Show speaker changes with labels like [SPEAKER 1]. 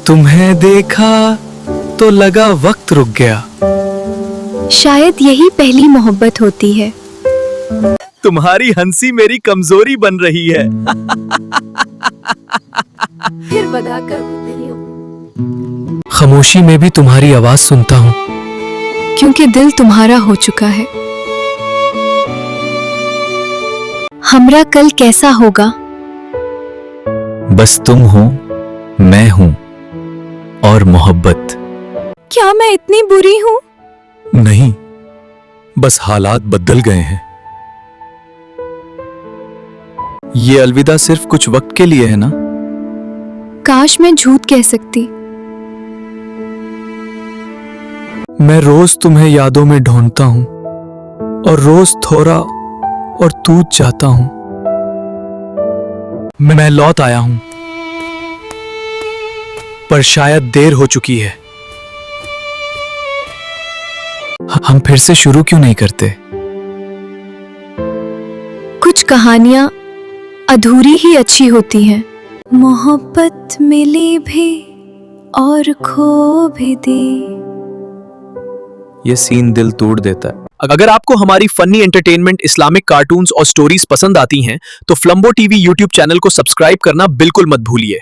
[SPEAKER 1] तुम्हें देखा तो लगा वक्त रुक गया।
[SPEAKER 2] शायद यही पहली मोहब्बत होती है।
[SPEAKER 1] तुम्हारी हंसी मेरी कमजोरी बन रही है।
[SPEAKER 2] फिर वदा कर देती हूँ।
[SPEAKER 1] खामोशी में भी तुम्हारी आवाज सुनता हूँ।
[SPEAKER 2] क्योंकि दिल तुम्हारा हो चुका है। हमरा कल कैसा होगा?
[SPEAKER 1] बस तुम हो, मैं हूँ और मोहब्बत।
[SPEAKER 2] क्या मैं इतनी बुरी हूँ?
[SPEAKER 1] नहीं, बस हालात बदल गए हैं। ये अलविदा सिर्फ कुछ वक्त के लिए है ना?
[SPEAKER 2] काश मैं झूठ कह सकती।
[SPEAKER 1] मैं रोज तुम्हें यादों में ढूंढता हूं और रोज थोड़ा और टूट जाता हूं। मैं लौट आया हूं, पर शायद देर हो चुकी है। हम फिर से शुरू क्यों नहीं करते?
[SPEAKER 2] कुछ कहानियां अधूरी ही अच्छी होती हैं। मोहब्बत मिली भी और खो भी दी।
[SPEAKER 1] ये सीन दिल तोड़ देता है। अगर आपको हमारी फनी एंटरटेनमेंट, इस्लामिक कार्टून्स और स्टोरीज पसंद आती हैं, तो फ्लम्बो टीवी यूट्यूब चैनल को सब्सक्राइब करना बिल्कुल मत भूलिए।